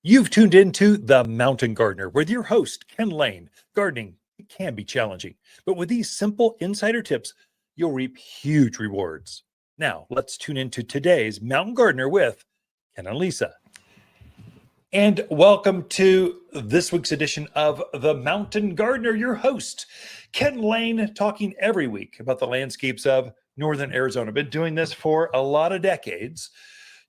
You've tuned into The Mountain Gardener with your host, Ken Lane. Gardening, it can be challenging, but with these simple insider tips, you'll reap huge rewards. Now, let's tune into today's Mountain Gardener with Ken and Lisa. And welcome to this week's edition of The Mountain Gardener, your host, Ken Lane, talking every week about the landscapes of Northern Arizona. I've been doing this for a lot of decades.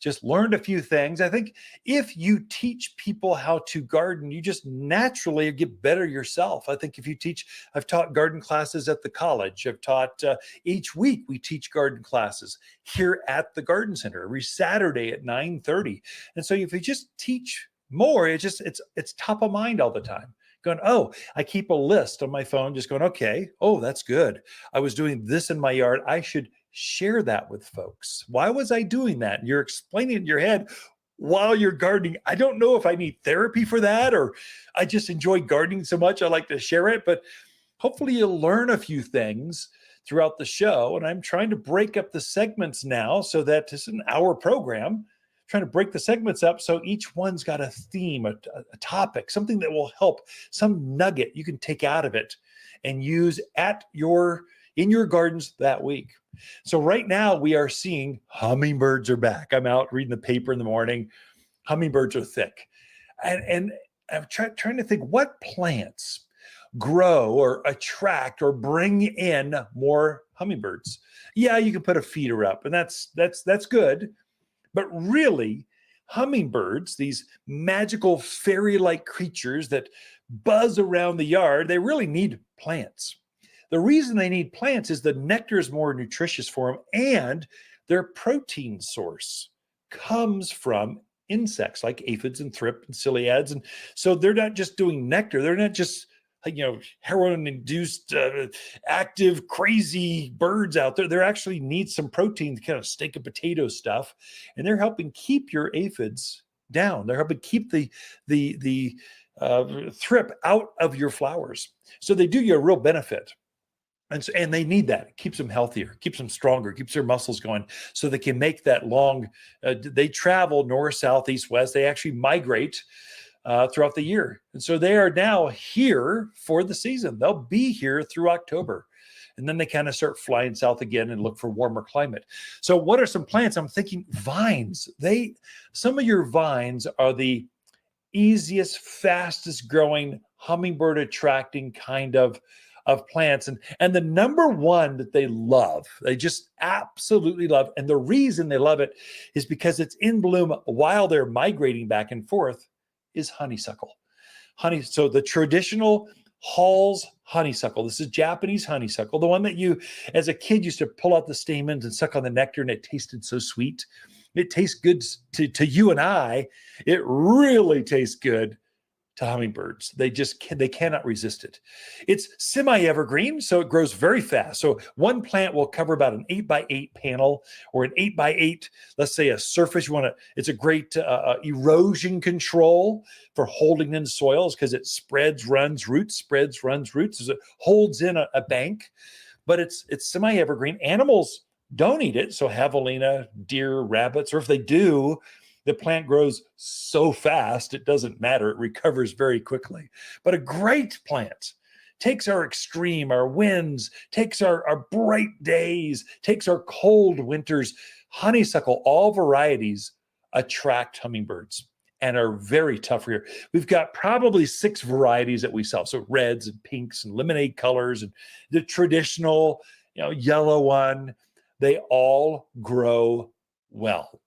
Just learned a few things. I think if you teach people how to garden, you just naturally get better yourself. I think if you teach, I've taught garden classes at the college. I've taught each week we teach garden classes here at the garden center every Saturday at 9:30. And so if you just teach more, it's top of mind all the time. Going, oh, I keep a list on my phone, just going, okay, oh, that's good. I was doing this in my yard. I should share that with folks. Why was I doing that? And you're explaining it in your head while you're gardening. I don't know if I need therapy for that, or I just enjoy gardening so much I like to share it, but hopefully you'll learn a few things throughout the show. And I'm trying to break up the segments now so that it's an hour program, trying to break the segments up so each one's got a theme, a topic, something that will help, some nugget you can take out of it and use in your gardens that week. So right now we are seeing hummingbirds are back. I'm out reading the paper in the morning. Hummingbirds are thick. And I'm trying to think what plants grow or attract or bring in more hummingbirds. Yeah, you can put a feeder up, and that's good. But really, hummingbirds, these magical fairy-like creatures that buzz around the yard, they really need plants. The reason they need plants is the nectar is more nutritious for them, and their protein source comes from insects like aphids and thrip and ciliads. And so they're not just doing nectar. They're not just, heroin-induced, active, crazy birds out there. They actually need some protein, kind of steak and potato stuff, and they're helping keep your aphids down. They're helping keep the thrip out of your flowers. So they do you a real benefit. And they need that. It keeps them healthier, keeps them stronger, keeps their muscles going so they can make that long, they travel north, south, east, west. They actually migrate throughout the year. And so they are now here for the season. They'll be here through October. And then they kind of start flying south again and look for warmer climate. So what are some plants? I'm thinking vines. Some of your vines are the easiest, fastest growing, hummingbird attracting kind of plants. And the number one that they love, they just absolutely love, and the reason they love it is because it's in bloom while they're migrating back and forth, is honeysuckle. So the traditional Hall's honeysuckle, this is Japanese honeysuckle, the one that you, as a kid, used to pull out the stamens and suck on the nectar, and it tasted so sweet. It tastes good to you and I. It really tastes good to hummingbirds. They cannot resist it. It's semi-evergreen, so it grows very fast. So one plant will cover about an 8x8 panel or an 8x8, let's say a surface. It's a great erosion control for holding in soils because it spreads, runs roots, as it holds in a bank. But it's semi-evergreen. Animals don't eat it. So javelina, deer, rabbits, or if they do, the plant grows so fast, it doesn't matter. It recovers very quickly. But a great plant takes our extreme, our winds, takes our bright days, takes our cold winters. Honeysuckle, all varieties attract hummingbirds and are very tough here. We've got probably 6 varieties that we sell. So reds and pinks and lemonade colors and the traditional, yellow one. They all grow well.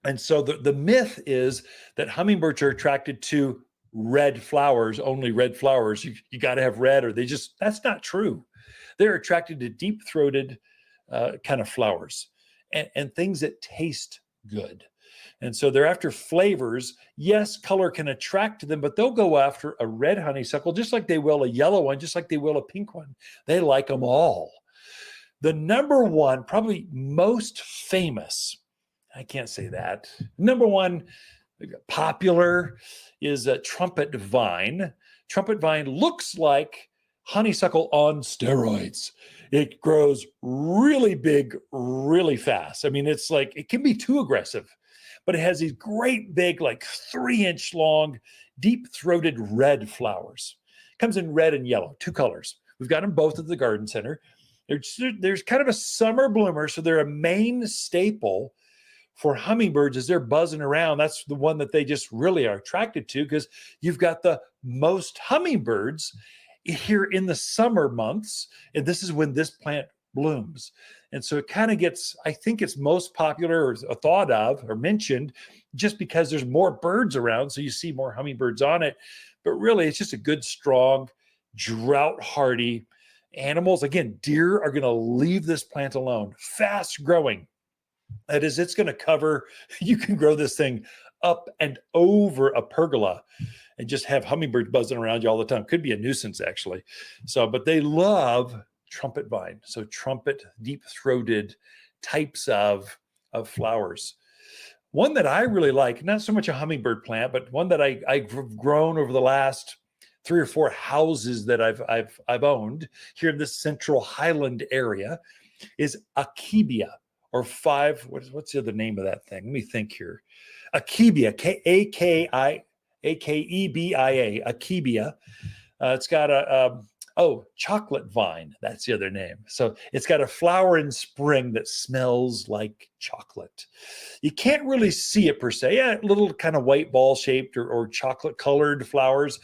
And so the myth is that hummingbirds are attracted to red flowers, only red flowers. You got to have red, or that's not true. They're attracted to deep-throated kind of flowers and things that taste good. And so they're after flavors. Yes, color can attract them, but they'll go after a red honeysuckle just like they will a yellow one, just like they will a pink one. They like them all. The number one, probably most famous, I can't say that. Number one, popular is a trumpet vine. Trumpet vine looks like honeysuckle on steroids. It grows really big, really fast. I mean, it's like, it can be too aggressive, but it has these great big, like 3-inch long, deep-throated red flowers. Comes in red and yellow, 2 colors. We've got them both at the garden center. There's kind of a summer bloomer, so they're a main staple for hummingbirds as they're buzzing around. That's the one that they just really are attracted to, because you've got the most hummingbirds here in the summer months, and this is when this plant blooms. And so it kind of gets, I think it's most popular or thought of or mentioned just because there's more birds around, so you see more hummingbirds on it. But really, it's just a good, strong, drought-hardy animals. Again, deer are going to leave this plant alone. Fast growing. That is, it's going to cover, you can grow this thing up and over a pergola and just have hummingbirds buzzing around you all the time. Could be a nuisance, actually. So, but they love trumpet vine. So trumpet, deep-throated types of flowers. One that I really like, not so much a hummingbird plant, but one that I've grown over the last 3 or 4 houses that I've owned here in this central Highland area, is Akebia, or what's the other name of that thing? Let me think here. Akebia, Akebia, Akebia. It's got chocolate vine. That's the other name. So it's got a flower in spring that smells like chocolate. You can't really see it per se. Yeah, little kind of white ball shaped or chocolate colored flowers.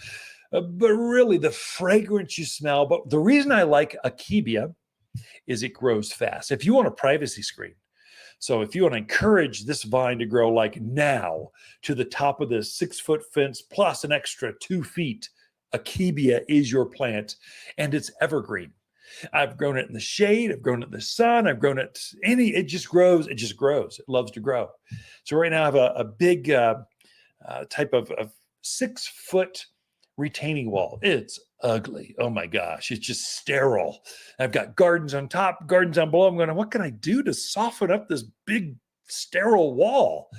But really the fragrance you smell. But the reason I like Akebia is it grows fast. If you want a privacy screen, so if you want to encourage this vine to grow like now to the top of this 6-foot fence plus an extra 2 feet, Akebia is your plant, and it's evergreen. I've grown it in the shade, I've grown it in the sun, I've grown it it just grows, it loves to grow. So right now I have a big type of 6-foot retaining wall. It's ugly. Oh my gosh, it's just sterile. I've got gardens on top, gardens on below. I'm going, what can I do to soften up this big sterile wall?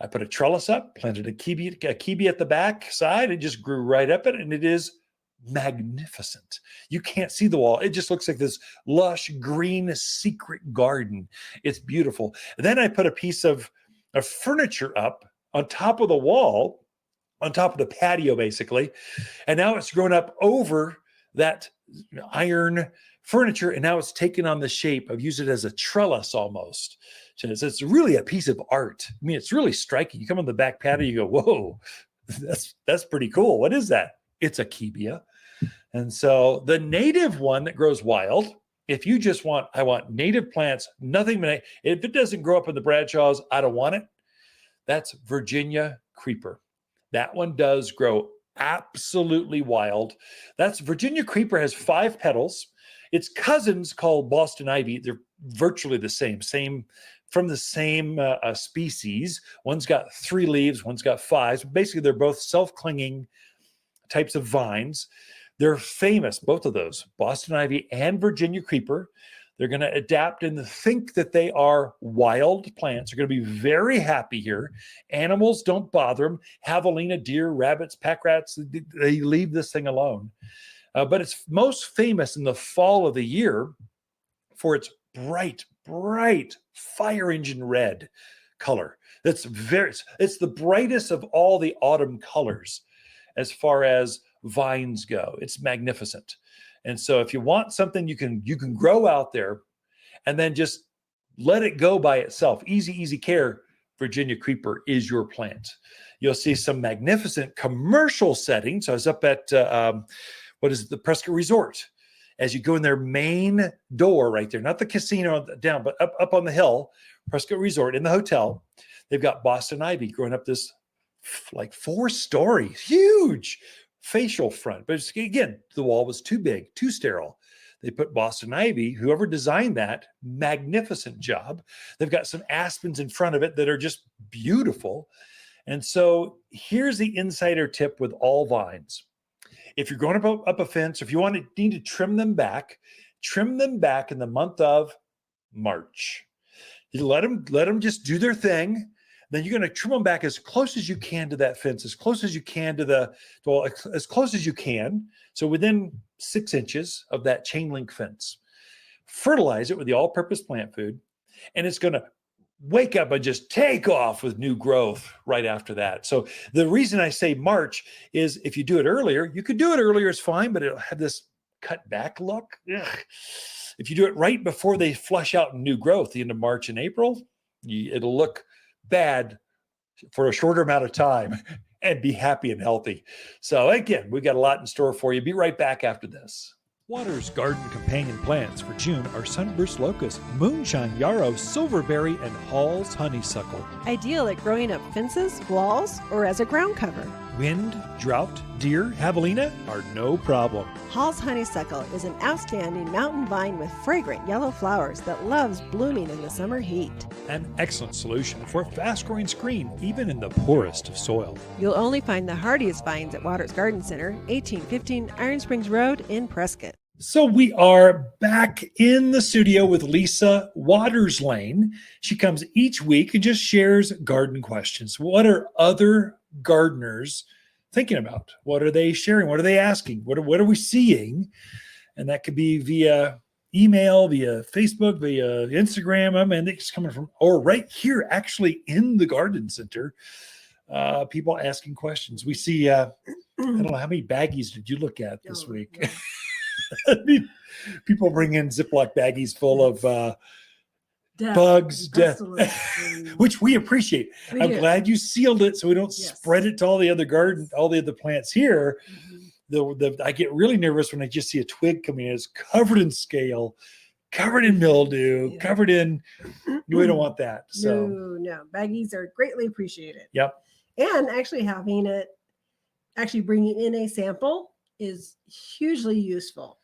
I put a trellis up, planted a kiwi at the back side. It just grew right up it, and it is magnificent. You can't see the wall. It just looks like this lush green secret garden. It's beautiful. And then I put a piece of furniture up on top of the wall, on top of the patio, basically. And now it's grown up over that iron furniture, and now it's taken on the shape. I've used it as a trellis almost. So it's really a piece of art. I mean, it's really striking. You come on the back patio, you go, whoa, that's pretty cool. What is that? It's Akebia. And so the native one that grows wild, if you just I want native plants, nothing, if it doesn't grow up in the Bradshaws, I don't want it. That's Virginia creeper. That one does grow absolutely wild. That's Virginia creeper, has 5 petals. Its cousins called Boston ivy. They're virtually the same from the same species. One's got 3 leaves, one's got 5. So basically, they're both self-clinging types of vines. They're famous, both of those, Boston ivy and Virginia creeper. They're going to adapt and think that they are wild plants. They're going to be very happy here. Animals don't bother them. Javelina, deer, rabbits, pack rats, they leave this thing alone. But it's most famous in the fall of the year for its bright fire engine red color. It's the brightest of all the autumn colors as far as vines go. It's magnificent. And so if you want something you can grow out there and then just let it go by itself, easy care, Virginia creeper is your plant. You'll see some magnificent commercial settings. I was up at the Prescott Resort. As you go in their main door right there, not the casino down, but up on the hill, Prescott Resort in the hotel, they've got Boston ivy growing up this like 4-story, huge facial front. But again, the wall was too big, too sterile. They put Boston ivy, whoever designed that, magnificent job. They've got some aspens in front of it that are just beautiful. And so here's the insider tip with all vines. If you're going up a fence, if you need to trim them back in the month of March. You let them just do their thing. Then you're going to trim them back as close as you can to that fence, as close as you can as close as you can. So within 6 inches of that chain link fence. Fertilize it with the all-purpose plant food, and it's going to wake up and just take off with new growth right after that. So the reason I say March is if you do it earlier, you could do it earlier, it's fine, but it'll have this cut back look. Ugh. If you do it right before they flush out in new growth, the end of March and April, it'll look bad for a shorter amount of time and be happy and healthy. So again, we've got a lot in store for you. Be right back after this. Watters garden companion plants for June are sunburst locust, moonshine yarrow, silverberry, and Hall's honeysuckle. Ideal at growing up fences, walls, or as a ground cover. Wind, drought, deer, javelina are no problem. Hall's honeysuckle is an outstanding mountain vine with fragrant yellow flowers that loves blooming in the summer heat. An excellent solution for a fast-growing screen, even in the poorest of soil. You'll only find the hardiest vines at Watters Garden Center, 1815 Iron Springs Road in Prescott. So we are back in the studio with Lisa Watters Lain. She comes each week and just shares garden questions. What are other gardeners thinking about? What are they sharing? What are they asking? What are we seeing? And that could be via email, via Facebook, via Instagram. I mean, it's coming from, or right here, actually in the garden center, people asking questions. We see, I don't know, how many baggies did you look at this week? No. I mean, people bring in Ziploc baggies full of bugs, death, which we appreciate. I'm glad you sealed it so we don't spread it to all the other all the other plants here. I get really nervous when I just see a twig coming in. It's covered in scale, covered in mildew, covered in. We don't want that. So no, baggies are greatly appreciated. Yep. And actually bringing in a sample is hugely useful.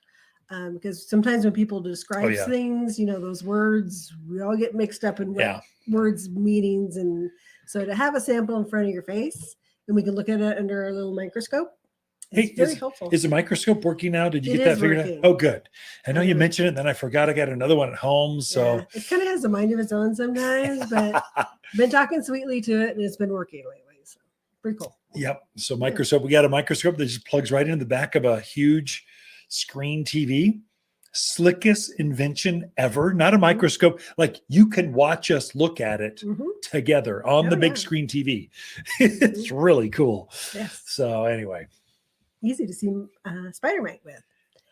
Because sometimes when people describe things, those words, we all get mixed up in what words meanings. And so to have a sample in front of your face and we can look at it under our little microscope, it's very helpful. Is the microscope working now? Did you get that figured out? Oh, good. I know you mentioned it, and then I forgot I got another one at home. So it kind of has a mind of its own sometimes, but been talking sweetly to it and it's been working lately. So pretty cool. Yep. So microscope, we got a microscope that just plugs right into the back of a huge screen TV. Slickest invention ever. Not a microscope. Like you can watch us look at it together on the big screen TV. It's really cool. Yes. So anyway. Easy to see spider mite with.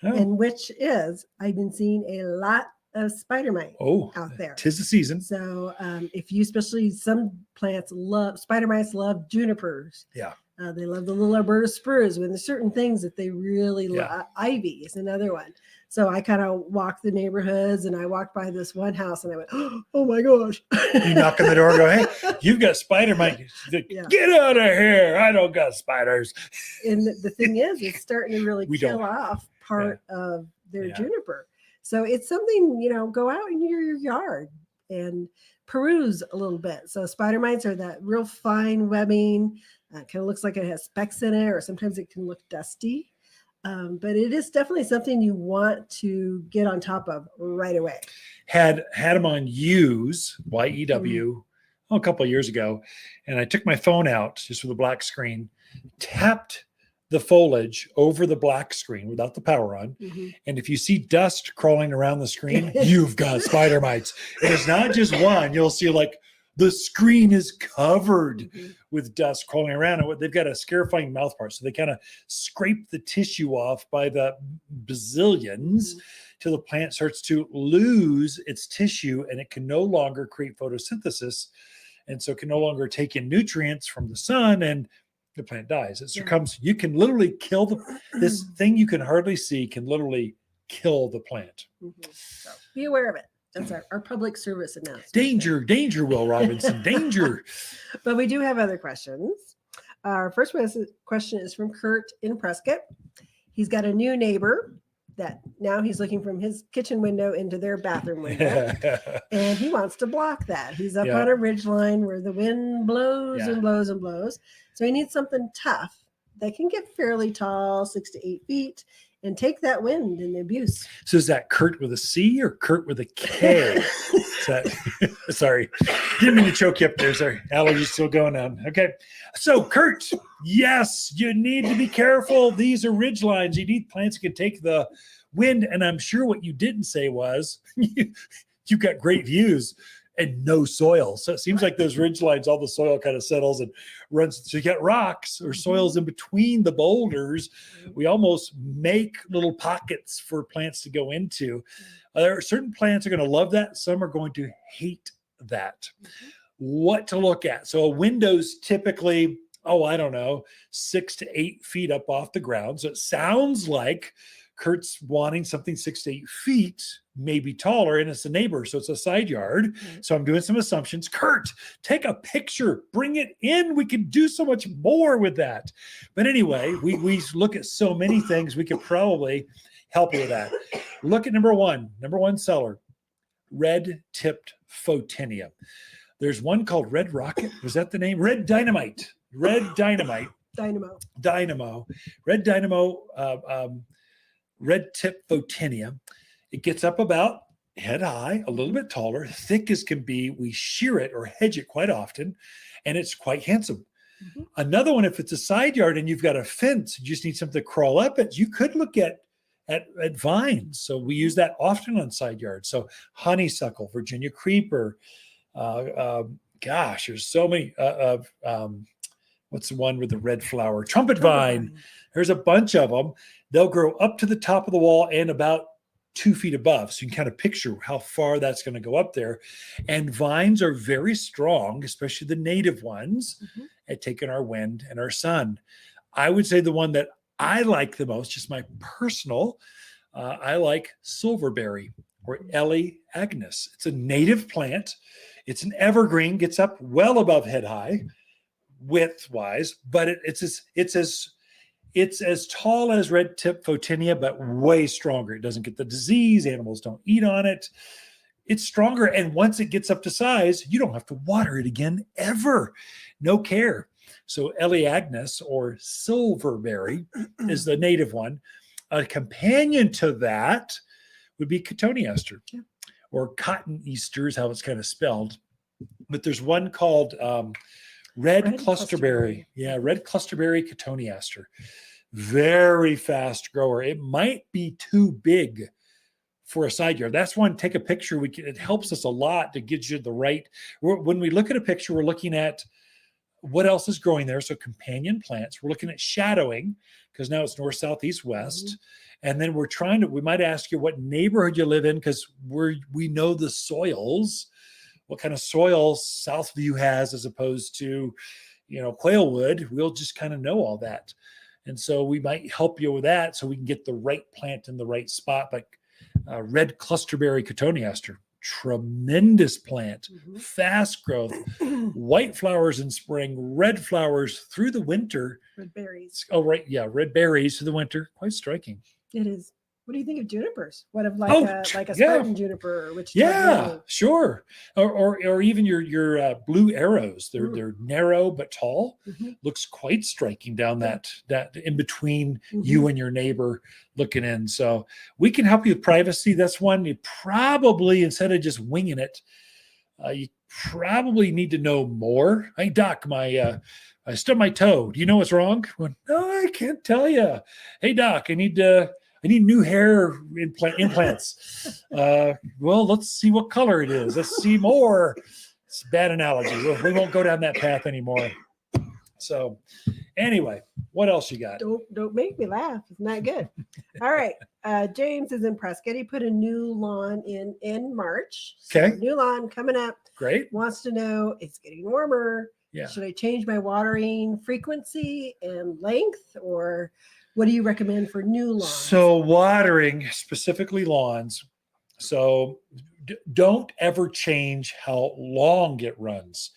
And which is, I've been seeing a lot of spider mite out there. 'Tis the season. So if you, especially some plants spider mites love junipers. Yeah. They love the little Alberta spruce. When there's certain things that they really love. Ivy is another one. So I kind of walked the neighborhoods and I walked by this one house and I went, oh my gosh. You knock on the door and go, hey, you've got spider mite. Get out of here. I don't got spiders. And the thing is, it's starting to really kill off part of their juniper. So it's something, go out in your yard and peruse a little bit. So spider mites are that real fine webbing. Kind of looks like it has specks in it, or sometimes it can look dusty. But it is definitely something you want to get on top of right away. Had them on YEW, a couple of years ago, and I took my phone out just with a black screen, tapped the foliage over the black screen without the power on. And if you see dust crawling around the screen, you've got spider mites. And it's not just one. You'll see like the screen is covered with dust crawling around. And they've got a scarifying mouth part. So they kind of scrape the tissue off by the bazillions till the plant starts to lose its tissue and it can no longer create photosynthesis. And so it can no longer take in nutrients from the sun and the plant dies. It succumbs. You can literally kill this thing you can hardly see can literally kill the plant. So be aware of it. That's our public service announcement. Danger, Will Robinson, danger. But we do have other questions. Our first question is from Kurt in Prescott. He's got a new neighbor that now he's looking from his kitchen window into their bathroom window. And he wants to block that. He's up on a ridge line where the wind blows and blows and blows. So he needs something tough that can get fairly tall, 6 to 8 feet, and take that wind and the abuse. So is that Kurt with a C or Kurt with a K? Sorry, didn't mean to choke you up there. Sorry, allergies still going on. Okay, so Kurt, yes, you need to be careful. These are ridge lines. You need plants that can take the wind. And I'm sure what you didn't say was you've got great views. and no soil. So it seems like those ridge lines, all the soil kind of settles and runs. So you get rocks or soils in between the boulders. We almost make little pockets for plants to go into. There are certain plants are going to love that. Some are going to hate that. What to look at. So a window's typically, I don't know, 6 to 8 feet up off the ground. So it sounds like Kurt's wanting something 6 to 8 feet, maybe taller, and it's a neighbor. So it's a side yard. So I'm doing some assumptions. Kurt, take a picture, bring it in. We can do so much more with that. But anyway, we look at so many things. We could probably help you with that. Look at number one seller, red-tipped Photinia. There's one called Red Rocket. Was that the name? Red Dynamite. Dynamo. Red tip Photinia. It gets up about head high, a little bit taller, thick as can be. We shear it or hedge it quite often, and it's quite handsome. Another one, if it's a side yard and you've got a fence, you just need something to crawl up it, you could look at vines. So we use that often on side yards. So honeysuckle, Virginia creeper. There's so many. What's the one with the red flower? Trumpet vine. There's a bunch of them. They'll grow up to the top of the wall and about 2 feet above. So you can kind of picture how far that's going to go up there. And vines are very strong, especially the native ones, at taking our wind and our sun. I would say the one that I like the most, just my personal, I like silverberry or Ellie Agnes. It's a native plant. It's an evergreen, gets up well above head high, width-wise, but it's as tall as red tip Photinia, but way stronger. It doesn't get the disease. Animals don't eat on it. It's stronger, and once it gets up to size, you don't have to water it again ever. No care. So Ellie Agnes or silverberry is the native one. A companion to that would be cotoneaster, or cotton Easter is how it's kind of spelled. But there's one called red clusterberry. Yeah, red clusterberry cotoneaster. Very fast grower. It might be too big for a side yard. That's one, take a picture. It helps us a lot to get you the right. When we look at a picture, we're looking at what else is growing there. So companion plants. We're looking at shadowing because now it's north, south, east, west. And then we might ask you what neighborhood you live in because we know the soils, what kind of soil Southview has as opposed to, Quailwood. We'll just kind of know all that. And so we might help you with that so we can get the right plant in the right spot. Like red clusterberry cotoneaster, tremendous plant, fast growth, white flowers in spring, red flowers through the winter. Red berries. Oh, right. Yeah. Red berries through the winter. Quite striking. It is. What do you think of junipers? What of a Spartan juniper? Sure. Or even your blue arrows. They're narrow but tall. Looks quite striking down that in between you and your neighbor looking in. So we can help you with privacy. That's one you probably, instead of just winging it, you probably need to know more. Hey, Doc, I stubbed my toe. Do you know what's wrong? Well, no, I can't tell you. Hey, Doc, I need new hair implants. Well, let's see what color it is. Let's see more. It's a bad analogy. We won't go down that path anymore. So anyway, what else you got? Don't make me laugh. It's not good. All right. James is in Prescott. He put a new lawn in March. Okay. So new lawn coming up. Great. Wants to know, it's getting warmer. Yeah. Should I change my watering frequency and length, or what do you recommend for new lawns? So watering, specifically lawns. So don't ever change how long it runs.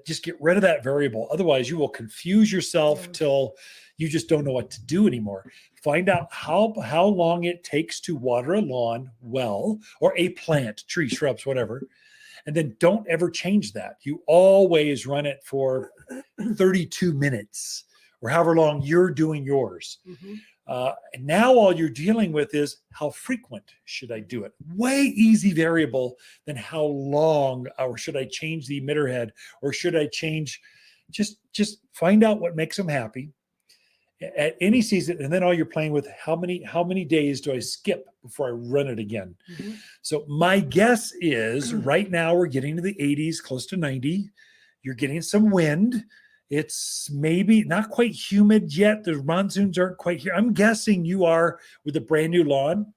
Just get rid of that variable. Otherwise, you will confuse yourself till you just don't know what to do anymore. Find out how long it takes to water a lawn well, or a plant, tree, shrubs, whatever. And then don't ever change that. You always run it for 32 minutes or however long you're doing yours. And now all you're dealing with is how frequent should I do it? Way easy variable than how long, or should I change the emitter head, or should I change, just find out what makes them happy at any season. And then all you're playing with, how many days do I skip before I run it again? Mhm. So my guess is right now we're getting to the 80s, close to 90. You're getting some wind. It's maybe not quite humid yet. The monsoons aren't quite here. I'm guessing you are, with a brand new lawn,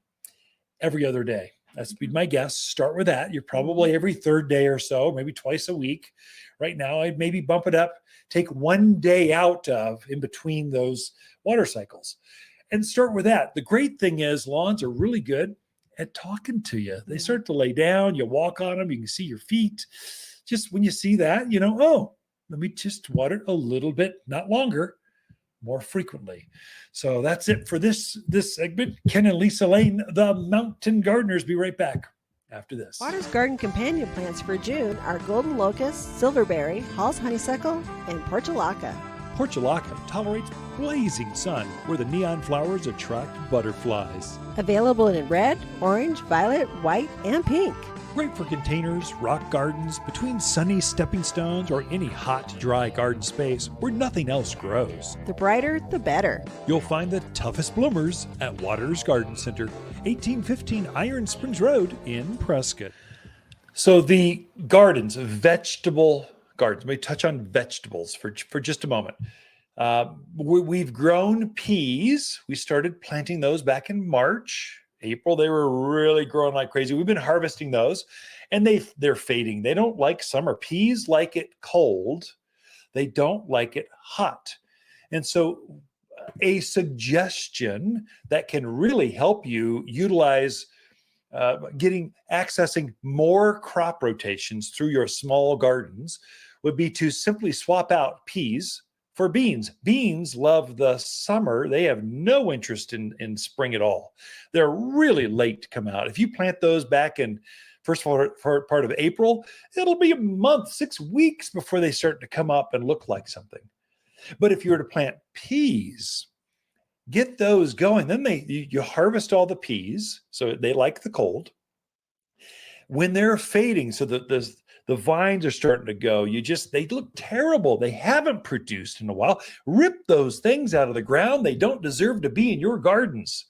every other day. That's be my guess. Start with that. You're probably every third day or so, maybe twice a week. Right now, I'd maybe bump it up, take one day out of in between those water cycles, and start with that. The great thing is lawns are really good at talking to you. They start to lay down, you walk on them, you can see your feet. Just when you see that, oh, let me just water it a little bit, not longer, more frequently. So that's it for this segment. Ken and Lisa Lain, the Mountain Gardeners. Be right back after this. Watters Garden companion plants for June are golden locust, silverberry, Hall's honeysuckle, and portulaca. Portulaca tolerates blazing sun, where the neon flowers attract butterflies. Available in red, orange, violet, white, and pink. Great for containers, rock gardens, between sunny stepping stones, or any hot, dry garden space where nothing else grows. The brighter, the better. You'll find the toughest bloomers at Watters Garden Center, 1815 Iron Springs Road in Prescott. So the gardens, vegetable gardens, let me touch on vegetables for just a moment. We've grown peas. We started planting those back in March. April, they were really growing like crazy. We've been harvesting those, and they're fading. They don't like summer. Peas like it cold. They don't like it hot. And so a suggestion that can really help you utilize accessing more crop rotations through your small gardens would be to simply swap out peas for beans. Beans love the summer. They have no interest in spring at all. They're really late to come out. If you plant those back in first part of April, it'll be a month, 6 weeks before they start to come up and look like something. But if you were to plant peas, get those going, then you harvest all the peas, so they like the cold. When they're fading, so that the vines are starting to go, they look terrible. They haven't produced in a while. Rip those things out of the ground. They don't deserve to be in your gardens.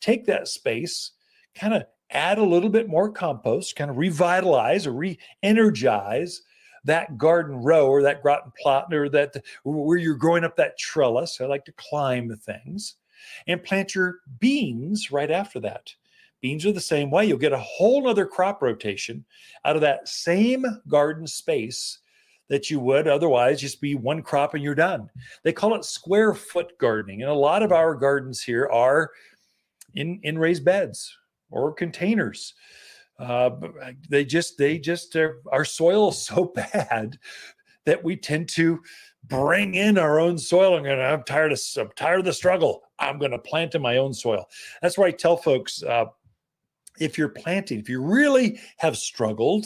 Take that space, kind of add a little bit more compost, kind of revitalize or re-energize that garden row or that gratin plot, or that where you're growing up that trellis. I like to climb things, and plant your beans right after that. Beans are the same way. You'll get a whole other crop rotation out of that same garden space that you would otherwise just be one crop and you're done. They call it square foot gardening. And a lot of our gardens here are in raised beds or containers. Our soil is so bad that we tend to bring in our own soil. I'm tired of the struggle. I'm going to plant in my own soil. That's why I tell folks, if you're planting, if you really have struggled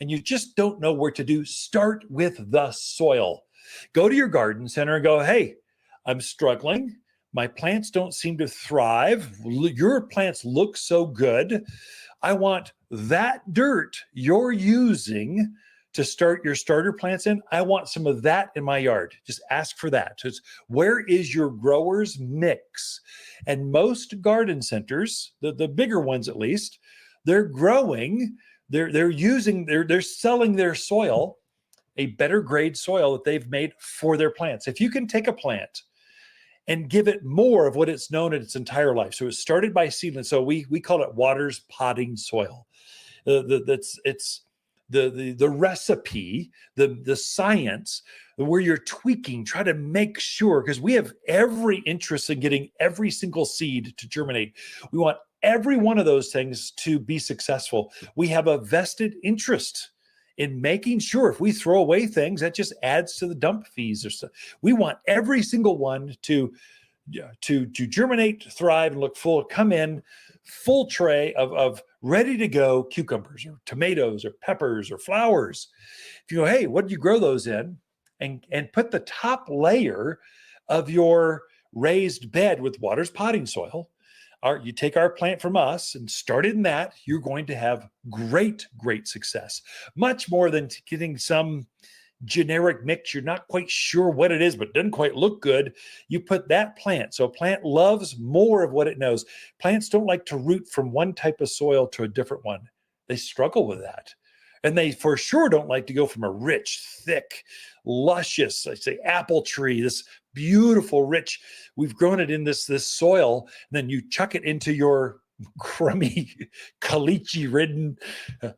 and you just don't know where to do, start with the soil. Go to your garden center and go, hey, I'm struggling. My plants don't seem to thrive. Your plants look so good. I want that dirt you're using to start your starter plants in. I want some of that in my yard. Just ask for that. So where is your grower's mix? And most garden centers, the bigger ones at least, they're growing, they're selling their soil, a better grade soil that they've made for their plants. If you can take a plant and give it more of what it's known in its entire life. So it started by seedling. So we call it Watters potting soil. It's the recipe, the science, where you're tweaking, try to make sure, because we have every interest in getting every single seed to germinate. We want every one of those things to be successful. We have a vested interest in making sure if we throw away things, that just adds to the dump fees or stuff. We want every single one to germinate, to thrive, and look full, come in full tray of ready to go cucumbers or tomatoes or peppers or flowers. If you go, hey, what did you grow those in? And put the top layer of your raised bed with Watters potting soil. You take our plant from us and start it in that, you're going to have great success. Much more than getting some, generic mix, you're not quite sure what it is, but it doesn't quite look good, you put that plant. So a plant loves more of what it knows. Plants don't like to root from one type of soil to a different one. They struggle with that. And they for sure don't like to go from a rich, thick, luscious, I say apple tree, this beautiful, rich, we've grown it in this soil, and then you chuck it into your crummy, caliche-ridden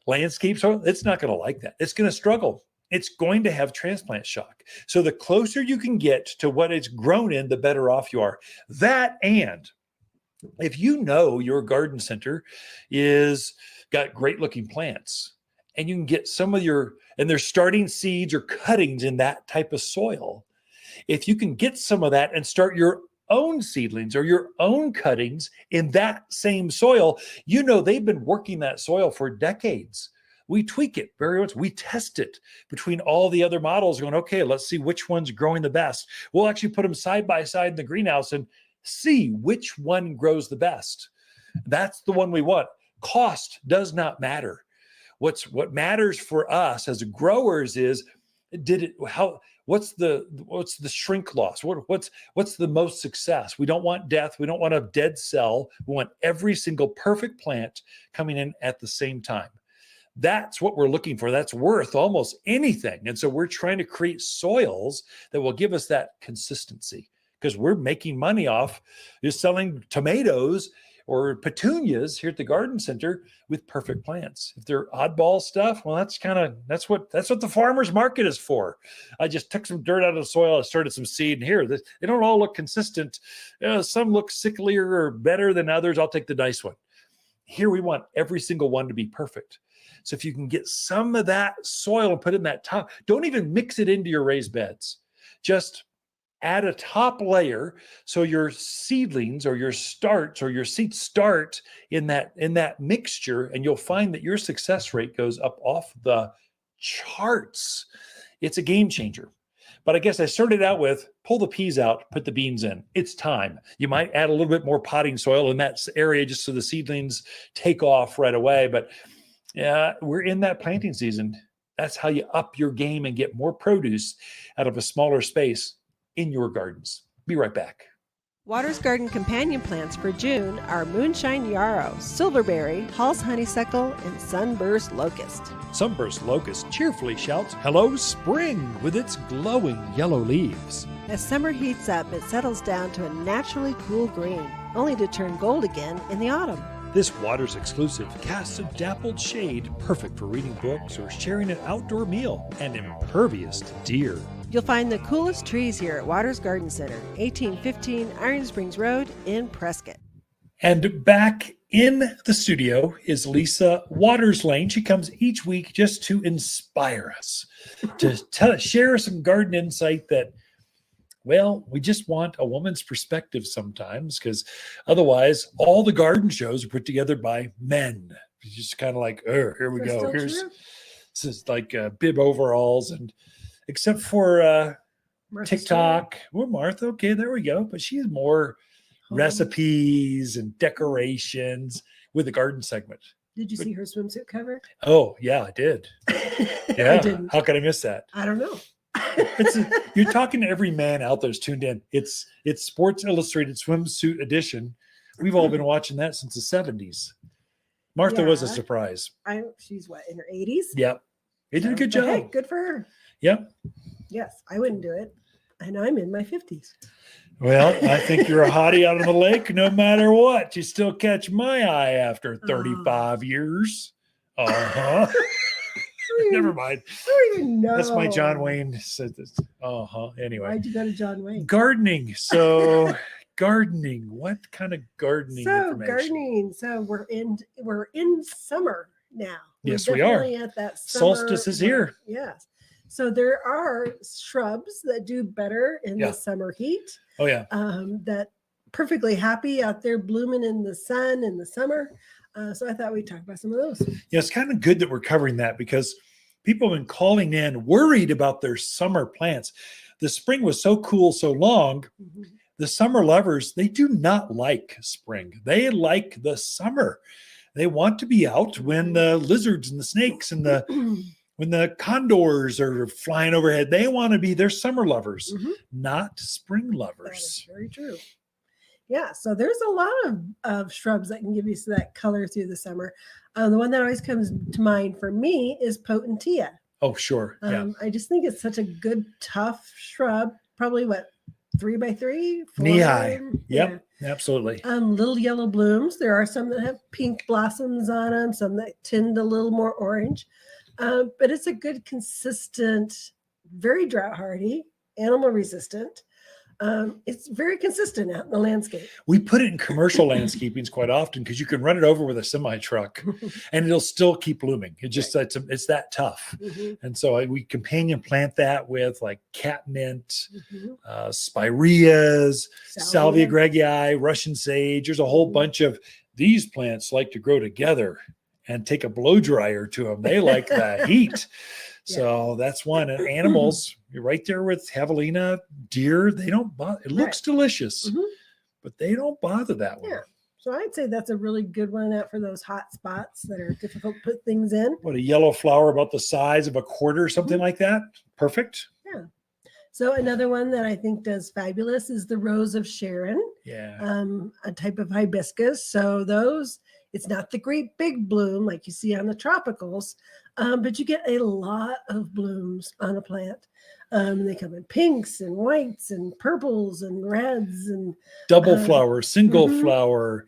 landscape soil. It's not going to like that. It's going to struggle. It's going to have transplant shock. So the closer you can get to what it's grown in, the better off you are. That, and if you know your garden center is got great looking plants, and you can get some of your, and they're starting seeds or cuttings in that type of soil, if you can get some of that and start your own seedlings or your own cuttings in that same soil, you know they've been working that soil for decades. We tweak it very much. We test it between all the other models going, okay, let's see which one's growing the best. We'll actually put them side by side in the greenhouse and see which one grows the best. That's the one we want. Cost does not matter. What matters for us as growers is, what's the shrink loss? What's the most success? We don't want death. We don't want a dead cell. We want every single perfect plant coming in at the same time. That's what we're looking for. That's worth almost anything. And so we're trying to create soils that will give us that consistency, because we're making money off just selling tomatoes or petunias here at the garden center with perfect plants. If they're oddball stuff, well, that's what the farmer's market is for. I just took some dirt out of the soil, I started some seed, and here, they don't all look consistent. Some look sicklier or better than others. I'll take the nice one. Here we want every single one to be perfect. So if you can get some of that soil and put it in that top, don't even mix it into your raised beds. Just add a top layer so your seedlings or your starts or your seeds start in that mixture, and you'll find that your success rate goes up off the charts. It's a game changer. But I guess I started out with pull the peas out, put the beans in. It's time. You might add a little bit more potting soil in that area just so the seedlings take off right away. But yeah, we're in that planting season. That's how you up your game and get more produce out of a smaller space in your gardens. Be right back. Watters Garden companion plants for June are Moonshine Yarrow, Silverberry, Hall's Honeysuckle, and Sunburst Locust. Sunburst Locust cheerfully shouts, "Hello, spring," with its glowing yellow leaves. As summer heats up, it settles down to a naturally cool green, only to turn gold again in the autumn. This Watters exclusive casts a dappled shade, perfect for reading books or sharing an outdoor meal, and impervious to deer. You'll find the coolest trees here at Watters Garden Center, 1815 Iron Springs Road in Prescott. And back in the studio is Lisa Watters Lain. She comes each week just to inspire us, to share some garden insight that, well, we just want a woman's perspective sometimes, because otherwise all the garden shows are put together by men. It's just kind of like, oh, here we go. This is like bib overalls, and except for TikTok. Well, Martha, okay, there we go. But she's more recipes and decorations with the garden segment. Did you see her swimsuit cover? Oh, yeah, I did. Yeah. I didn't. How could I miss that? I don't know. You're talking to every man out there's tuned in. It's Sports Illustrated swimsuit edition. We've all been watching that since the 70s. Martha was a surprise. She's what, in her 80s? Yep. He did a good job. Hey, good for her. Yep. Yes, I wouldn't do it. And I'm in my 50s. Well, I think you're a hottie out of the lake no matter what. You still catch my eye after 35 years. Uh-huh. Never mind. I don't even know. That's my John Wayne said this. Anyway. Why'd you go to John Wayne? Gardening. So gardening. What kind of gardening information? Gardening. So we're in summer now. Yes, we are. At that summer, solstice is here. Yes. So there are shrubs that do better in the summer heat. Oh yeah. That perfectly happy out there blooming in the sun in the summer. So I thought we'd talk about some of those. Yeah, it's kind of good that we're covering that, because people have been calling in worried about their summer plants. The spring was so cool so long. Mm-hmm. The summer lovers, they do not like spring. They like the summer. They want to be out when the lizards and the snakes and the when the condors are flying overhead, they're summer lovers, Mhm. not spring That is lovers. very true. Yeah, so there's a lot of shrubs that can give you that color through the summer. The one that always comes to mind for me is Potentia. Oh, sure. Yeah. I just think it's such a good, tough shrub. Probably what, 3x3, Knee high. 4? Yep. Absolutely. Little yellow blooms. There are some that have pink blossoms on them, some that tend a little more orange. But it's a good, consistent, very drought hardy, animal resistant. It's very consistent out in the landscape. We put it in commercial landscapings quite often because you can run it over with a semi truck and it'll still keep blooming. It just it's that tough. And so we companion plant that with like catmint, spireas, salvia greggii, Russian sage. There's a whole bunch of these plants like to grow together and take a blow dryer to them. They like the heat. So that's one. And animals, you're right there with javelina, deer. They don't bother. It looks delicious, but they don't bother that one. Yeah. So I'd say that's a really good one out for those hot spots that are difficult to put things in. What, a yellow flower about the size of a quarter, something like that? Perfect. Yeah. So another one that I think does fabulous is the Rose of Sharon. Yeah. A type of hibiscus. So those, it's not the great big bloom like you see on the tropicals, but you get a lot of blooms on a plant. They come in pinks and whites and purples and reds and double flower, single flower,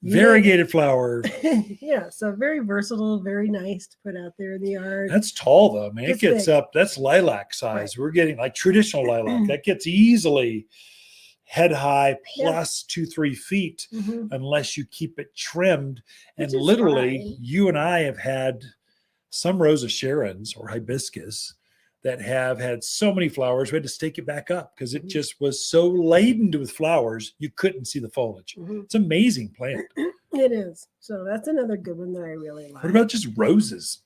variegated flower. Yeah, so very versatile, very nice to put out there in the yard. That's tall though, man. It gets big. up. That's lilac size. We're getting like traditional lilac. That gets easily head high plus 2-3 feet unless you keep it trimmed. And literally, you and I have had some Rose of Sharons or hibiscus that have had so many flowers, we had to stake it back up because it just was so laden with flowers, you couldn't see the foliage. It's an amazing plant. It is. So that's another good one that I really like. What about just roses?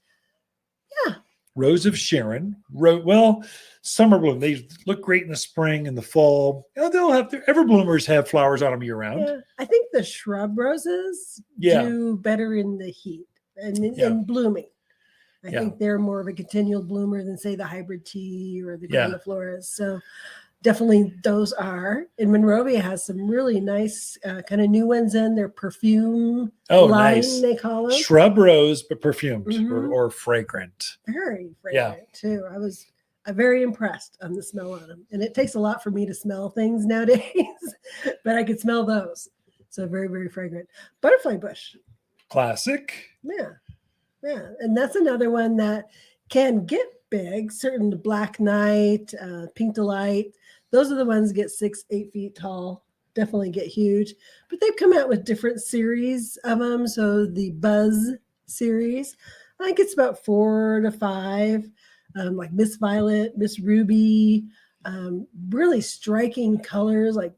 Yeah. Rose of Sharon. Well, summer bloom. They look great in the spring and the fall. They'll have everbloomers have flowers on them year round. Yeah. I think the shrub roses do better in the heat and in blooming. I think they're more of a continual bloomer than, say, the hybrid tea or the grandifloras. So definitely those are. And Monrovia has some really nice kind of new ones in their perfume line, nice. They call them. Shrub rose, but perfumed or fragrant. Very fragrant, too. I was very impressed on the smell on them. And it takes a lot for me to smell things nowadays, but I could smell those. So very, very fragrant. Butterfly bush. Classic. Yeah. Yeah, and that's another one that can get big. Certain Black Knight, Pink Delight, those are the ones that get 6-8 feet tall. Definitely get huge. But they've come out with different series of them. So the Buzz series, I think it's about 4 to 5. Like Miss Violet, Miss Ruby, really striking colors like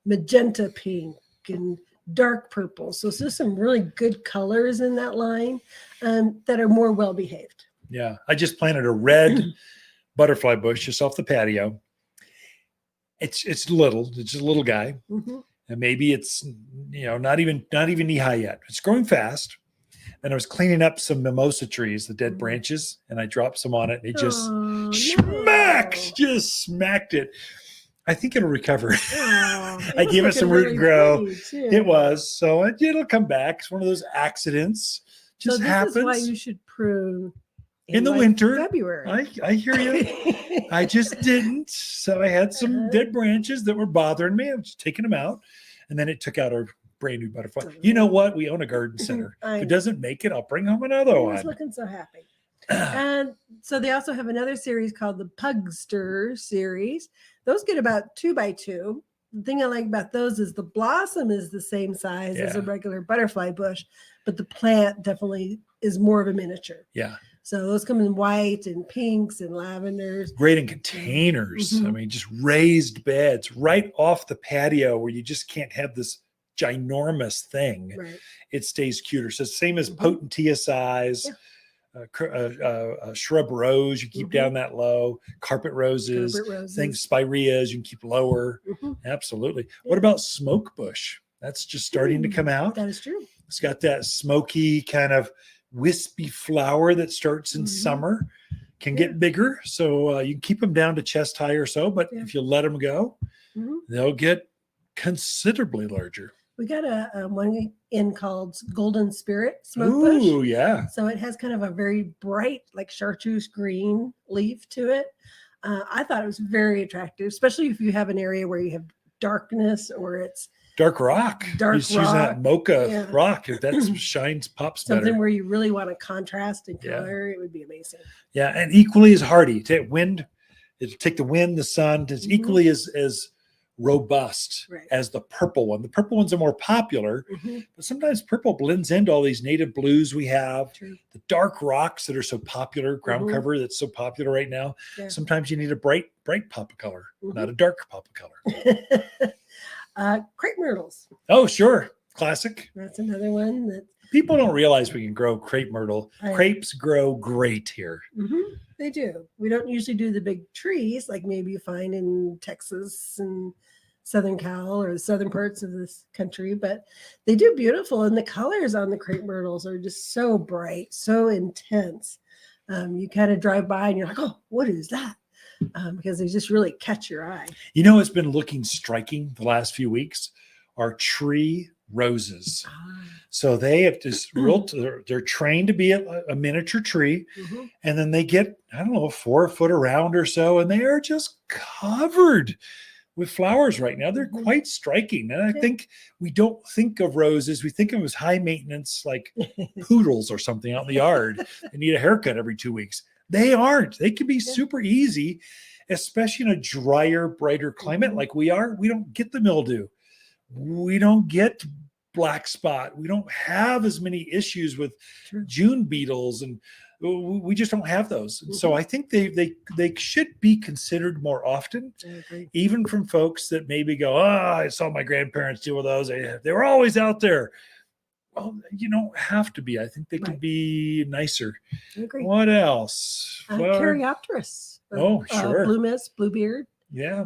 magenta pink and dark purple. So there's some really good colors in that line that are more well behaved. Yeah. I just planted a red butterfly bush just off the patio. It's little. It's just a little guy. And maybe it's not even knee high yet. It's growing fast. And I was cleaning up some mimosa trees, the dead branches, and I dropped some on it. And it just smacked it. I think it'll recover. I gave it some root and grow. It was. So it'll come back. It's one of those accidents. Just happens. This is why you should prune in the winter. February. I hear you. I just didn't. So I had some dead branches that were bothering me. I was taking them out. And then it took out our brand new butterfly. You know what? We own a garden center. If it doesn't make it, I'll bring home another one. I was looking so happy. And so they also have another series called the Pugster series. Those get about 2x2. The thing I like about those is the blossom is the same size as a regular butterfly bush, but the plant definitely is more of a miniature. Yeah. So those come in white and pinks and lavenders. Great in containers. I mean, just raised beds right off the patio where you just can't have this ginormous thing. Right. It stays cuter. So same as Potentia size. Shrub rose, you keep down that low. Carpet roses, things, spireas, you can keep lower. Absolutely. Yeah. What about smoke bush? That's just starting to come out. That is true. It's got that smoky kind of wispy flower that starts in summer. can Yeah. get bigger. So you can keep them down to chest high or so, but Yeah. if you let them go, Mhm. they'll get considerably larger. We got a one in called Golden Spirit Smoke Ooh, Bush. yeah. So it has kind of a very bright, like chartreuse green leaf to it. I thought it was very attractive, especially if you have an area where you have darkness or it's Dark rock. Dark He's using that rock, mocha yeah. rock. If that shines, pops something better. where you really want to contrast and Yeah. color. It would be amazing. Yeah, and equally as hardy. Take wind, it'll take the wind, the sun. It's Mhm. equally as robust Right. as the purple one. The purple ones are more popular, Mhm. but sometimes purple blends into all these native blues we have. True. The dark rocks that are so popular, ground Mhm. cover that's so popular right now. Yeah. Sometimes you need a bright pop of color, Mhm. not a dark pop of color. Crepe myrtles. Oh, sure. Classic. That's another one that People don't realize we can grow crepe myrtle. I- Crepes grow great here. they do. We don't usually do the big trees like maybe you find in Texas and Southern Cal or the southern parts of this country, but they do beautiful. And the colors on the crepe myrtles are just so bright, so intense. You kind of drive by and you're like, oh, what is that? Because they just really catch your eye. You know, it's been looking striking the last few weeks are tree roses. So they have just they're trained to be a miniature tree, Mhm. and then they get, I don't know, 4 foot around or so, and they are just covered with flowers right now. They're Mhm. quite striking. And I Yeah. think we don't think of roses, we think of them as high maintenance, like poodles or something out in the yard. They need a haircut every 2 weeks. They aren't. They can be Yeah. super easy, especially in a drier, brighter climate Mhm. like we are. We don't get the mildew. We don't get black spot. We don't have as many issues with True. June beetles, and we just don't have those. And so Mhm. I think they should be considered more often, I agree. even from folks that maybe go, I saw my grandparents deal with those. They were always out there. Well, you don't have to be. I think they could Right. be nicer. I agree. What else? Flower? Caryopteris. Oh, sure. Blue mist, bluebeard. Yeah.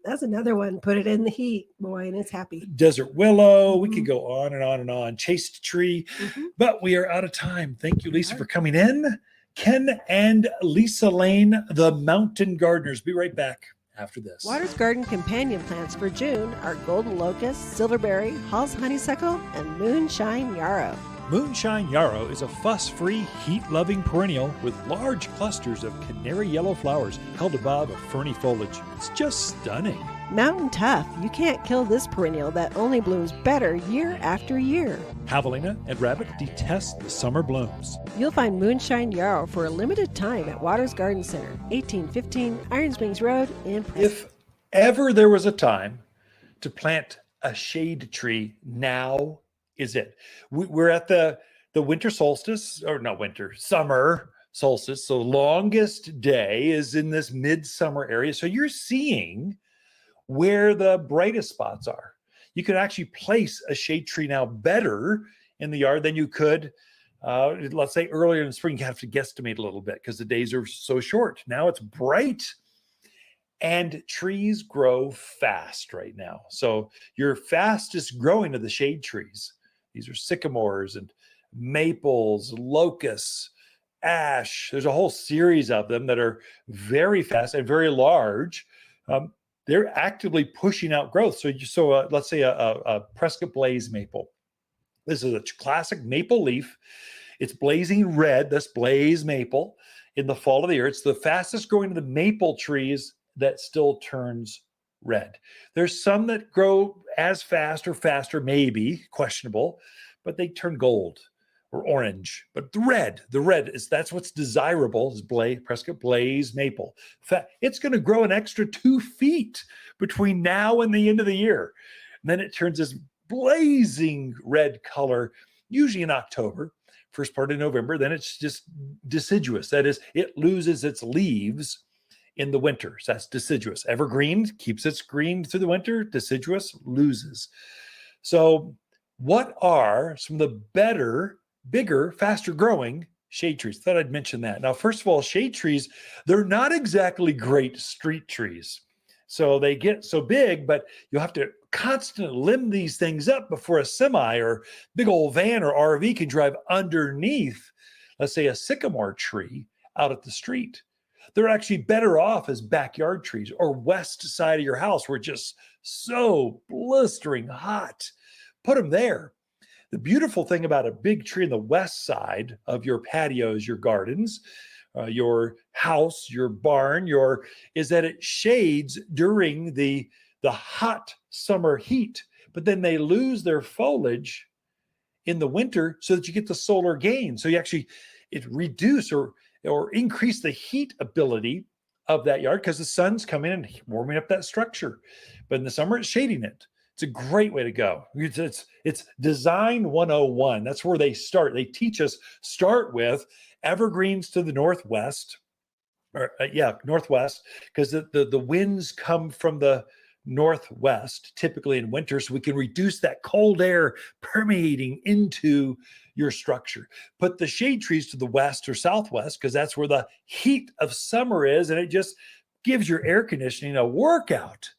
That's another one. Put it in the heat, boy, and it's happy. Desert willow. We Mhm. could go on and on and on. Chaste tree. Mhm. But we are out of time. Thank you, We Lisa, are. for coming in. Ken and Lisa Lain, the mountain gardeners. Be right back after this. Watters Garden companion plants for June are golden locust, silverberry, Hall's honeysuckle, and moonshine yarrow. Moonshine yarrow is a fuss-free, heat-loving perennial with large clusters of canary yellow flowers held above a ferny foliage. It's just stunning. Mountain tough, you can't kill this perennial that only blooms better year after year. Javelina and rabbit detest the summer blooms. You'll find moonshine yarrow for a limited time at Watters Garden Center, 1815 Iron Springs Road in Preston. If ever there was a time to plant a shade tree, now is it. We're at the winter solstice, or not winter, summer solstice. So longest day is in this midsummer area. So you're seeing where the brightest spots are. You could actually place a shade tree now better in the yard than you could, let's say earlier in the spring. You have to guesstimate a little bit because the days are so short. Now it's bright. And trees grow fast right now. So your fastest growing of the shade trees, these are sycamores and maples, locusts, ash. There's a whole series of them that are very fast and very large. They're actively pushing out growth. So let's say a Prescott Blaze maple. This is a classic maple leaf. It's blazing red, this blaze maple, in the fall of the year. It's the fastest growing of the maple trees that still turns red. There's some that grow as fast or faster, maybe questionable, but they turn gold or orange. But the red is, that's what's desirable, is Prescott Blaze maple. It's going to grow an extra 2 feet between now and the end of the year. And then it turns this blazing red color, usually in October, first part of November. Then it's just deciduous. That is, it loses its leaves in the winter. So that's deciduous. Evergreen keeps its green through the winter. Deciduous loses. So what are some of the better, bigger, faster growing shade trees? Thought I'd mention that. Now, first of all, shade trees, they're not exactly great street trees. So they get so big, but you have to constantly limb these things up before a semi or big old van or RV can drive underneath, let's say, a sycamore tree out at the street. They're actually better off as backyard trees or west side of your house where it's just so blistering hot. Put them there. The beautiful thing about a big tree in the west side of your patios, your gardens, your house, your barn, is that it shades during the hot summer heat, but then they lose their foliage in the winter so that you get the solar gain. So you actually it reduce or increase the heat ability of that yard because the sun's coming in and warming up that structure. But in the summer, it's shading it. It's a great way to go. It's design 101. That's where they start. They teach us start with evergreens to the northwest, northwest, because the winds come from the northwest typically in winter, so we can reduce that cold air permeating into your structure. Put the shade trees to the west or southwest because that's where the heat of summer is, and it just gives your air conditioning a workout.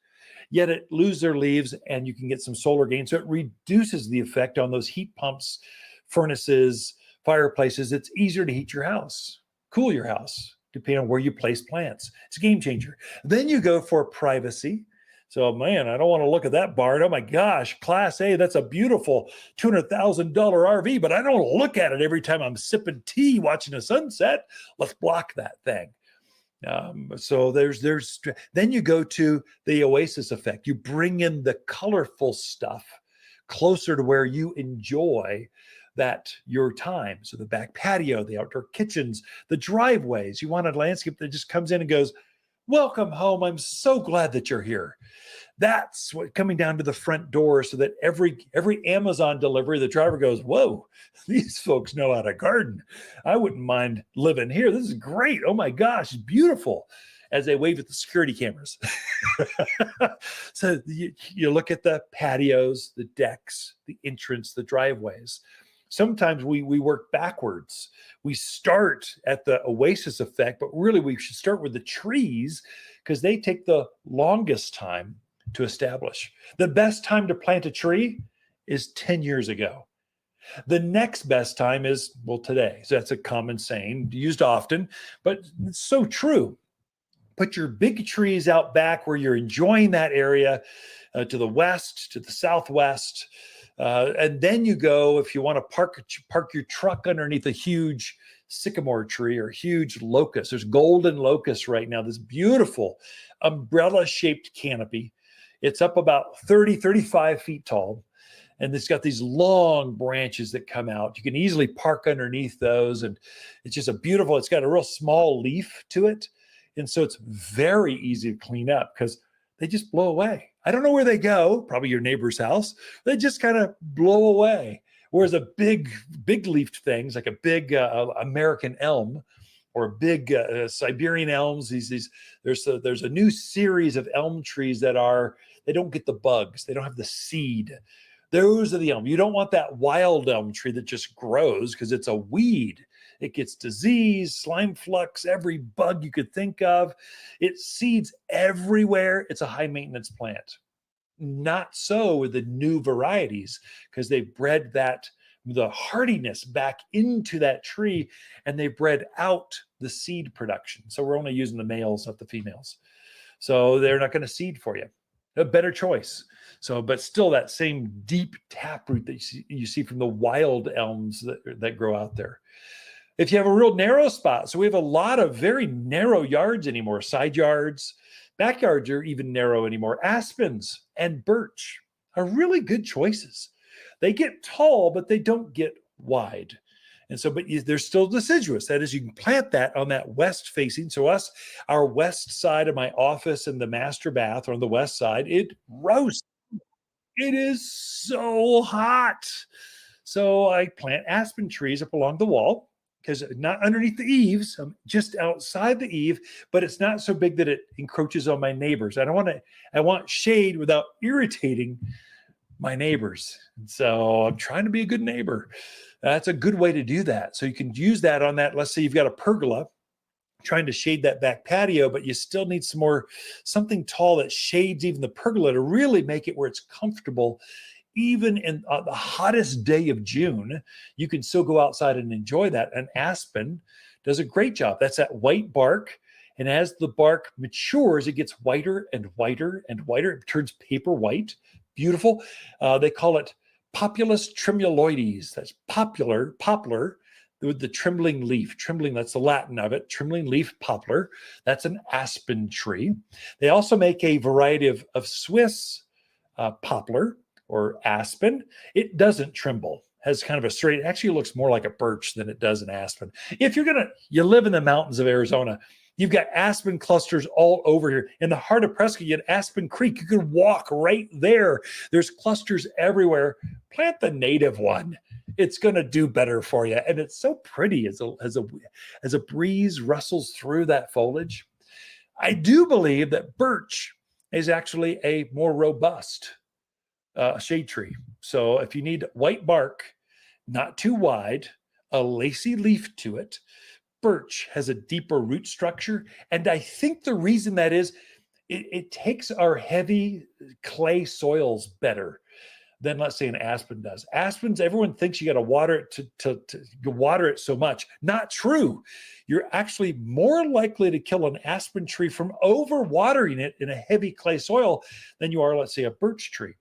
Yet it loses their leaves and you can get some solar gain. So it reduces the effect on those heat pumps, furnaces, fireplaces. It's easier to heat your house, cool your house, depending on where you place plants. It's a game changer. Then you go for privacy. So, man, I don't want to look at that barn. Oh my gosh, Class A, that's a beautiful $200,000 RV, but I don't look at it every time I'm sipping tea, watching a sunset. Let's block that thing. So then you go to the oasis effect. You bring in the colorful stuff closer to where you enjoy your time. So the back patio, the outdoor kitchens, the driveways. You want a landscape that just comes in and goes, welcome home. I'm so glad that you're here. That's what coming down to the front door so that every Amazon delivery, the driver goes, whoa, these folks know how to garden. I wouldn't mind living here. This is great. Oh my gosh, it's beautiful. As they wave at the security cameras. So you look at the patios, the decks, the entrance, the driveways. Sometimes we work backwards. We start at the oasis effect, but really we should start with the trees because they take the longest time to establish. The best time to plant a tree is 10 years ago. The next best time is, well, today. So that's a common saying used often, but it's so true. Put your big trees out back where you're enjoying that area to the west, to the southwest. And then you go, if you want to park your truck underneath a huge sycamore tree or huge locust. There's golden locust right now, this beautiful umbrella-shaped canopy. It's up about 35 feet tall. And it's got these long branches that come out. You can easily park underneath those. And it's just it's got a real small leaf to it. And so it's very easy to clean up because they just blow away. I don't know where they go, probably your neighbor's house. They just kind of blow away. Whereas a big leafed things like a big American elm or big Siberian elms, there's a new series of elm trees they don't get the bugs. They don't have the seed. Those are the elm. You don't want that wild elm tree that just grows because it's a weed. It gets disease, slime flux, every bug you could think of. It seeds everywhere. It's a high maintenance plant. Not so with the new varieties because they bred the hardiness back into that tree and they bred out the seed production. So we're only using the males, not the females. So they're not going to seed for you. A better choice. So, but still that same deep taproot that you see from the wild elms that grow out there. If you have a real narrow spot, so we have a lot of very narrow yards anymore, side yards, backyards are even narrow anymore. Aspens and birch are really good choices. They get tall, but they don't get wide. And so, but they're still deciduous. That is, you can plant that on that west facing. So our west side of my office and the master bath are on the west side. It roasts. It is so hot. So I plant aspen trees up along the wall because not underneath the eaves, I'm just outside the eave, but it's not so big that it encroaches on my neighbors. I want shade without irritating my neighbors. And so I'm trying to be a good neighbor. That's a good way to do that. So you can use that on that. Let's say you've got a pergola trying to shade that back patio, but you still need something tall that shades even the pergola to really make it where it's comfortable. Even in the hottest day of June, you can still go outside and enjoy that. An aspen does a great job. That's that white bark. And as the bark matures, it gets whiter and whiter and whiter. It turns paper white. Beautiful. They call it Populus tremuloides. That's poplar, with the trembling leaf. Trembling, that's the Latin of it. Trembling leaf poplar. That's an aspen tree. They also make a variety of Swiss poplar or aspen. It doesn't tremble. Has kind of a straight, it actually looks more like a birch than it does an aspen. If you live in the mountains of Arizona, you've got aspen clusters all over here. In the heart of Prescott, you have Aspen Creek. You can walk right there. There's clusters everywhere. Plant the native one. It's going to do better for you. And it's so pretty as a breeze rustles through that foliage. I do believe that birch is actually a more robust shade tree. So if you need white bark, not too wide, a lacy leaf to it, birch has a deeper root structure. And I think the reason that is, it takes our heavy clay soils better than, let's say, an aspen does. Aspens, everyone thinks you got to water it to water it so much. Not true. You're actually more likely to kill an aspen tree from overwatering it in a heavy clay soil than you are, let's say, a birch tree.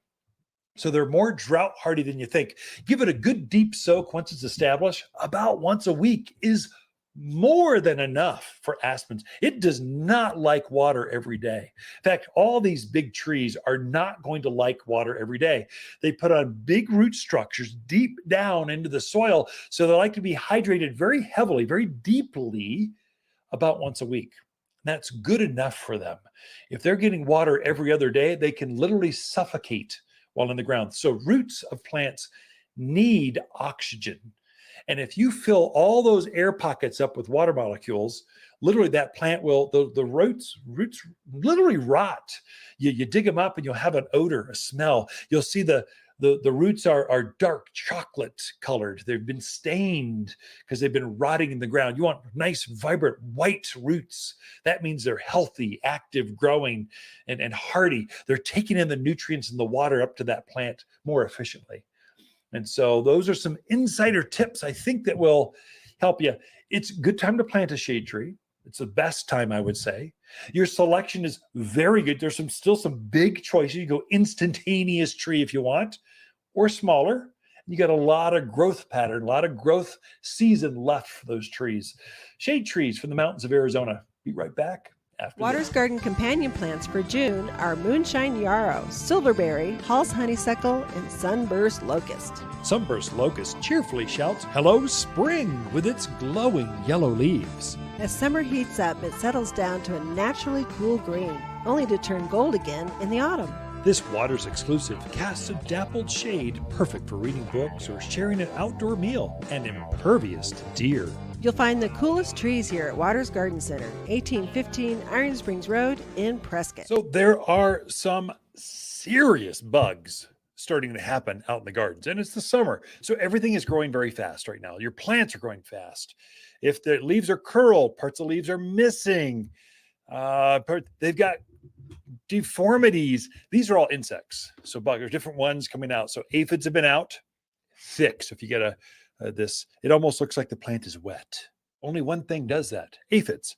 So they're more drought hardy than you think. Give it a good deep soak once it's established. About once a week is more than enough for aspens. It does not like water every day. In fact, all these big trees are not going to like water every day. They put on big root structures deep down into the soil, so they like to be hydrated very heavily, very deeply, about once a week. That's good enough for them. If they're getting water every other day, they can literally suffocate while in the ground. So roots of plants need oxygen. And if you fill all those air pockets up with water molecules, literally that plant will, the roots literally rot. You dig them up and you'll have an odor, a smell. You'll see the roots are dark chocolate colored. They've been stained because they've been rotting in the ground. You want nice, vibrant, white roots. That means they're healthy, active, growing, and hardy. They're taking in the nutrients and the water up to that plant more efficiently. And so those are some insider tips I think that will help you. It's a good time to plant a shade tree. It's the best time, I would say. Your selection is very good. There's still some big choices. You go instantaneous tree if you want, or smaller. You got a lot of growth pattern, a lot of growth season left for those trees. Shade trees from the mountains of Arizona. Be right back. Watters Garden companion plants for June are moonshine yarrow, silverberry, Hall's honeysuckle, and sunburst locust. Sunburst locust cheerfully shouts, "Hello, spring," with its glowing yellow leaves. As summer heats up, it settles down to a naturally cool green, only to turn gold again in the autumn. This Watters exclusive casts a dappled shade, perfect for reading books or sharing an outdoor meal, and impervious to deer. You'll find the coolest trees here at Watters Garden Center, 1815 Iron Springs Road in Prescott. So there are some serious bugs starting to happen out in the gardens, and it's the summer. So everything is growing very fast right now. Your plants are growing fast. If the leaves are curled, parts of the leaves are missing. They've got deformities. These are all insects. So there's different ones coming out. So aphids have been out thick. So if you get this, it almost looks like the plant is wet. Only one thing does that: aphids.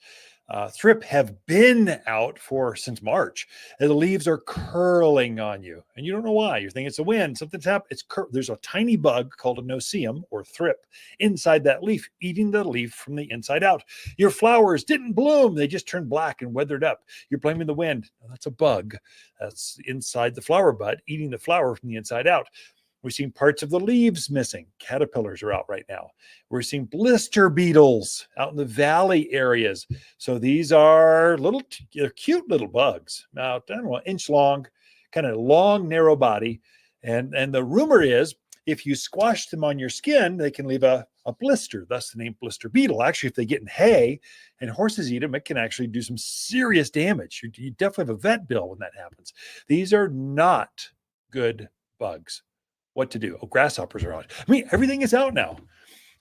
Thrip have been out since March, and the leaves are curling on you, and you don't know why. You're thinking it's a wind, something's happened. There's a tiny bug called a no-see-um or thrip inside that leaf, eating the leaf from the inside out. Your flowers didn't bloom; they just turned black and weathered up. You're blaming the wind. No, that's a bug that's inside the flower bud, eating the flower from the inside out. We've seen parts of the leaves missing. Caterpillars are out right now. We're seeing blister beetles out in the valley areas. So these are they're cute little bugs. About, I don't know, an inch long, kind of long, narrow body. And the rumor is if you squash them on your skin, they can leave a blister, thus the name blister beetle. Actually, if they get in hay and horses eat them, it can actually do some serious damage. You definitely have a vet bill when that happens. These are not good bugs. What to do? Oh, grasshoppers are out. I mean, everything is out now.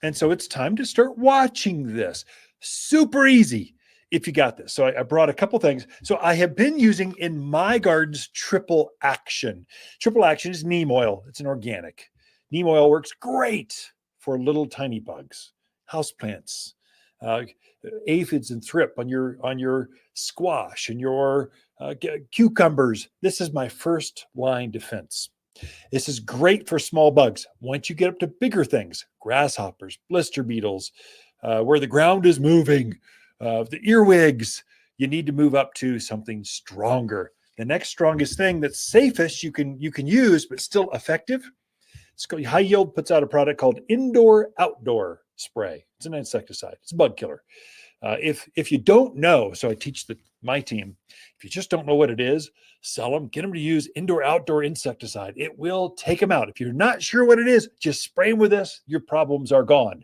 And so it's time to start watching this. Super easy if you got this. So I brought a couple things. So I have been using in my gardens triple action. Triple action is neem oil. It's an organic. Neem oil works great for little tiny bugs, houseplants, aphids and thrip on your squash and your cucumbers. This is my first line defense. This is great for small bugs. Once you get up to bigger things, grasshoppers, blister beetles, where the ground is moving, the earwigs, you need to move up to something stronger. The next strongest thing that's safest you can use, but still effective. High Yield puts out a product called Indoor Outdoor Spray. It's an insecticide. It's a bug killer. If you don't know, so I teach my team, if you just don't know what it is, sell them, get them to use indoor outdoor insecticide. It will take them out. If you're not sure what it is, just spray them with this. Your problems are gone.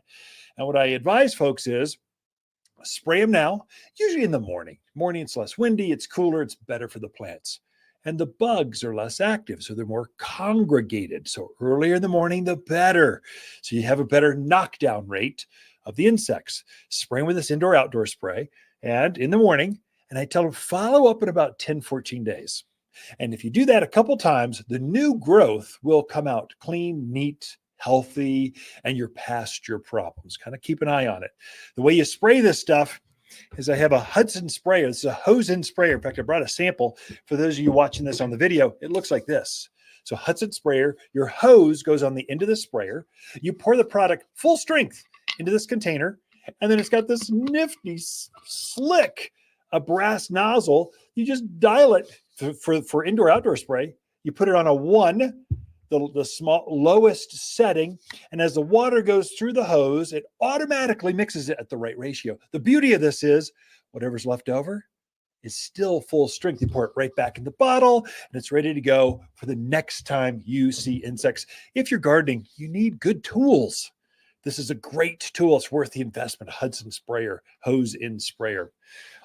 And what I advise folks is spray them now, usually in the morning. Morning, it's less windy, it's cooler, it's better for the plants. And the bugs are less active, so they're more congregated. So earlier in the morning, the better. So you have a better knockdown rate of the insects. Spraying with this indoor outdoor spray and in the morning, and I tell them follow up in about 10, 14 days. And if you do that a couple times, the new growth will come out clean, neat, healthy, and you're past your problems. Kind of keep an eye on it. The way you spray this stuff is I have a Hudson sprayer. This is a hose-in sprayer. In fact, I brought a sample for those of you watching this on the video. It looks like this. So Hudson sprayer, your hose goes on the end of the sprayer. You pour the product full strength into this container, and then it's got this nifty, slick, a brass nozzle. You just dial it for indoor outdoor spray. You put it on a 1, the small lowest setting, and as the water goes through the hose, it automatically mixes it at the right ratio. The beauty of this is whatever's left over is still full strength. You pour it right back in the bottle, and it's ready to go for the next time you see insects. If you're gardening, you need good tools. This is a great tool. It's worth the investment. Hudson sprayer, hose-in sprayer.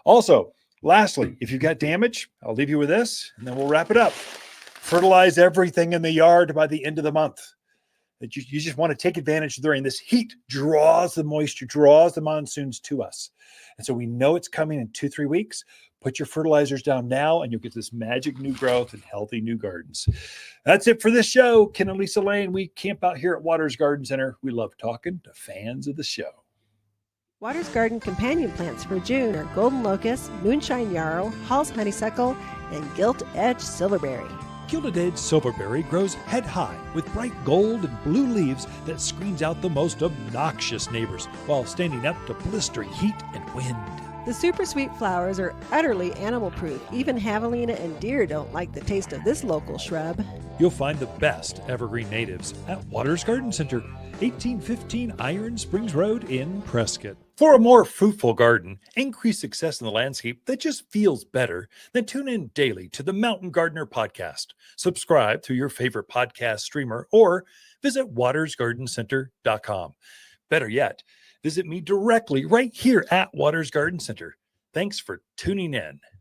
Also, lastly, if you've got damage, I'll leave you with this, and then we'll wrap it up. Fertilize everything in the yard by the end of the month. You just want to take advantage during this heat, draws the moisture, draws the monsoons to us. And so we know it's coming in 2-3 weeks. Put your fertilizers down now, and you'll get this magic new growth and healthy new gardens. That's it for this show. Ken and Lisa Lain, we camp out here at Watters Garden Center. We love talking to fans of the show. Watters Garden companion plants for June are golden locust, moonshine yarrow, Hall's honeysuckle, and gilt-edge silverberry. Gilded Edge Silverberry grows head high with bright gold and blue leaves that screens out the most obnoxious neighbors while standing up to blistering heat and wind. The super sweet flowers are utterly animal proof. Even javelina and deer don't like the taste of this local shrub. You'll find the best evergreen natives at Watters Garden Center, 1815 Iron Springs Road in Prescott. For a more fruitful garden, increased success in the landscape that just feels better, then tune in daily to the Mountain Gardener podcast. Subscribe through your favorite podcast streamer or visit wattersgardencenter.com. Better yet, visit me directly right here at Watters Garden Center. Thanks for tuning in.